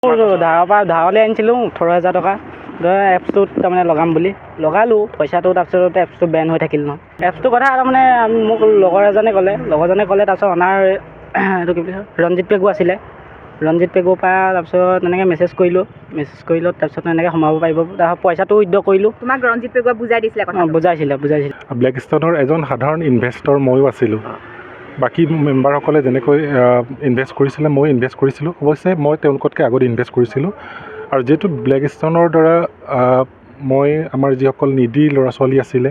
ধাৰলৈ আনিছিলোঁ 18,000 টকা এপছটোত তাৰমানে লগাম বুলি লগালোঁ পইচাটো তাৰপিছত এপছটো বেন হৈ থাকিল নহয় এপছটোৰ কথা তাৰমানে মোক লগৰজনে ক'লে তাৰপিছত অনাৰ এইটো কি বুলি ৰঞ্জিত পেগু আছিলে ৰঞ্জিত পেগুৰ পৰা তাৰপিছত এনেকৈ মেছেজ কৰিলোঁ তাৰপিছত এনেকৈ সোমাব পাৰিব তাৰপিছত পইচাটো উইথড্ৰ কৰিলোঁ। তোমাক ৰঞ্জিত পেগুৱে বুজাই দিছিলে কথা? বুজাইছিলে। ব্লেকষ্টোনৰ এজন সাধাৰণ ইনভেষ্টৰ ময়ো আছিলোঁ। বাকী মেম্বাৰসকলে যেনেকৈ ইনভেষ্ট কৰিছিলে মই ইনভেষ্ট কৰিছিলোঁ। অৱশ্যে মই তেওঁলোকতকৈ আগত ইনভেষ্ট কৰিছিলোঁ আৰু যিহেতু ব্লেকষ্টোনৰ দ্বাৰা মই আমাৰ যিসকল নিডি ল'ৰা ছোৱালী আছিলে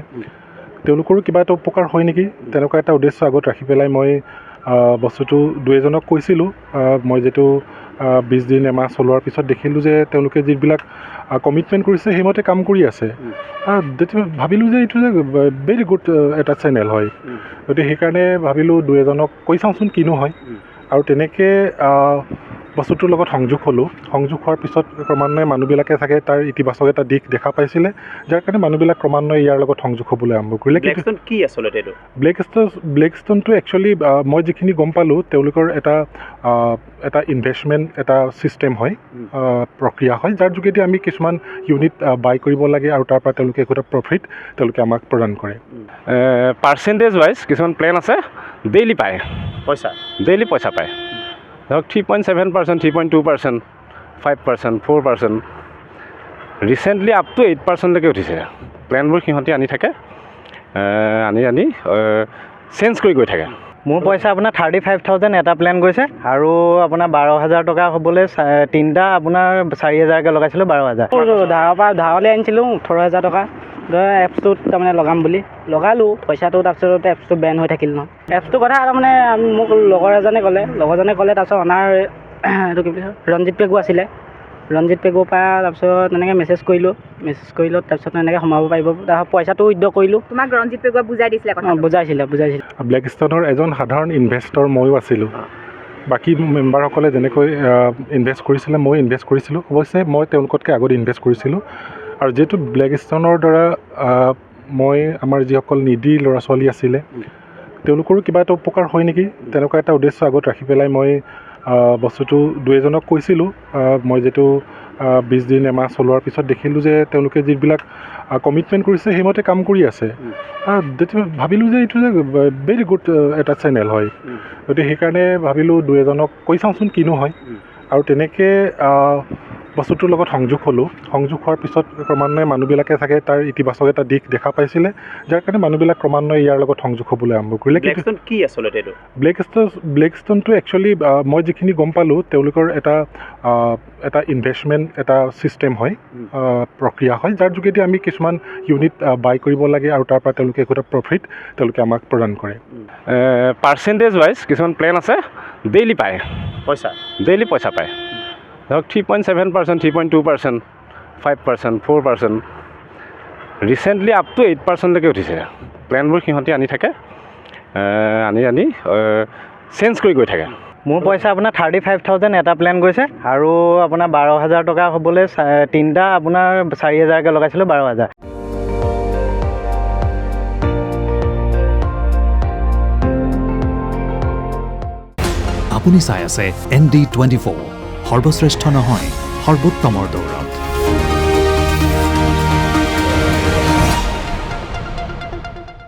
তেওঁলোকৰো কিবা এটা উপকাৰ হয় নেকি তেনেকুৱা এটা উদ্দেশ্য আগত ৰাখি পেলাই মই বস্তুটো দুই এজনক কৈছিলোঁ। মই যিটো 20 দিন এমাহ চলোৱাৰ পিছত দেখিলোঁ যে তেওঁলোকে যিবিলাক কমিটমেণ্ট কৰিছে সেইমতে কাম কৰি আছে। ভাবিলোঁ যে এইটো যে ভেৰি গুড এটা চেনেল হয়, গতিকে সেইকাৰণে ভাবিলোঁ দুই এজনক কৈ চাওঁচোন কিনো হয় আৰু তেনেকৈ বস্তুটোৰ লগত সংযোগ হোৱাৰ পিছত ক্ৰমান্বয়ে মানুহবিলাকে চাগে তাৰ ইতিবাচক এটা দিশ দেখা পাইছিলে, যাৰ কাৰণে মানুহবিলাক ক্ৰমান্বয়ে ইয়াৰ লগত সংযোগ হ'বলৈ আৰম্ভ কৰিলে। ব্লেকষ্টোন কি আচলতে এইটো? ব্লেকষ্টোনটো একচুৱেলি মই যিখিনি গম পালোঁ তেওঁলোকৰ এটা ইনভেষ্টমেণ্ট এটা ছিষ্টেম হয়, প্ৰক্ৰিয়া হয়, যাৰ যোগেদি আমি কিছুমান ইউনিট বাই কৰিব লাগে আৰু তাৰ পৰা তেওঁলোকে একোটা প্ৰফিট তেওঁলোকে আমাক প্ৰদান কৰে। পাৰ্চেণ্টেজ ৱাইজ কিছুমান প্লেন আছে, ডেইলি পায় পইচা পায়। ধৰক 3.7%, 3.2%, 5%, 4%, ৰিচেণ্টলি আপ টু 8%লৈকে উঠিছে। প্লেনবোৰ সিহঁতি আনি থাকে, আনি চেঞ্জ কৰি গৈ থাকে। মোৰ পইচা আপোনাৰ 35,000 এটা প্লেন গৈছে আৰু আপোনাৰ 12,000 টকা হ'বলৈ তিনিটা আপোনাৰ 4,000কৈ লগাইছিলোঁ 12,000। ধাৰলৈ আনিছিলোঁ 18,000 টকা এপছটোত তাৰমানে লগাম বুলি লগালোঁ পইচাটো তাৰপিছত এপছটো বেন হৈ থাকিল নহয় এপছটোৰ কথা তাৰমানে মোক লগৰজনে ক'লে তাৰপিছত অনাৰ এইটো কি বুলি ৰঞ্জিত পেগু আছিলে ৰঞ্জিত পেগুৰ পৰা তাৰপিছত এনেকৈ মেছেজ কৰিলোঁ তাৰপিছত এনেকৈ সোমাব পাৰিব তাৰপিছত পইচাটো উইথড্ৰ কৰিলোঁ। তোমাক ৰঞ্জিত পেগুৱে বুজাই দিছিলে কথা? বুজাইছিলে। ব্লেকষ্টোনৰ এজন সাধাৰণ ইনভেষ্টৰ ময়ো আছিলোঁ। বাকী মেম্বাৰসকলে যেনেকৈ ইনভেষ্ট কৰিছিলে মই ইনভেষ্ট কৰিছিলোঁ। অৱশ্যে মই তেওঁলোকতকৈ আগত ইনভেষ্ট কৰিছিলোঁ আৰু যিহেতু ব্লেকষ্টোনৰ দ্বাৰা মই আমাৰ যিসকল নিডি ল'ৰা ছোৱালী আছিলে তেওঁলোকৰো কিবা এটা উপকাৰ হয় নেকি তেনেকুৱা এটা উদ্দেশ্য আগত ৰাখি পেলাই মই বস্তুটো দুই এজনক কৈছিলোঁ। মই যিটো 20 দিন এমাহ চলোৱাৰ পিছত দেখিলোঁ যে তেওঁলোকে যিবিলাক কমিটমেণ্ট কৰিছে সেইমতে কাম কৰি আছে। ভাবিলোঁ যে এইটো যে ভেৰি গুড এটা চেনেল হয়, গতিকে সেইকাৰণে ভাবিলোঁ দুই এজনক কৈ চাওঁচোন কিনো হয় আৰু তেনেকৈ বস্তুটোৰ লগত সংযোগ হোৱাৰ পিছত ক্ৰমান্বয়ে মানুহবিলাকে চাগে তাৰ ইতিবাচক এটা দিশ দেখা পাইছিলে, যাৰ কাৰণে মানুহবিলাক ক্ৰমান্বয়ে ইয়াৰ লগত সংযোগ হ'বলৈ আৰম্ভ কৰিলে। ব্লেকষ্টোন কি আচলতে এইটো? ব্লেকষ্টোনটো একচুৱেলি মই যিখিনি গম পালোঁ তেওঁলোকৰ এটা ইনভেষ্টমেণ্ট এটা ছিষ্টেম হয়, প্ৰক্ৰিয়া হয়, যাৰ যোগেদি আমি কিছুমান ইউনিট বাই কৰিব লাগে আৰু তাৰ পৰা তেওঁলোকে একোটা প্ৰফিট তেওঁলোকে আমাক প্ৰদান কৰে। পাৰ্চেণ্টেজ ৱাইজ কিছুমান প্লেন আছে, ডেইলি পায় পইচা পায়। ধৰক 3.7%, 3.2%, 5%, 4%, ৰিচেণ্টলি আপ টু 8%লৈকে উঠিছে। প্লেনবোৰ সিহঁতি আনি থাকে, আনি চেঞ্জ কৰি গৈ থাকে। মোৰ পইচা আপোনাৰ 35,000 এটা প্লেন গৈছে আৰু আপোনাৰ 12,000 টকা হ'বলৈ তিনিটা আপোনাৰ 4,000কৈ লগাইছিলোঁ 12,000। আপুনি চাই আছে ND24, সৰ্বশ্ৰেষ্ঠ নহয় সৰ্বোত্তমৰ দৌৰত।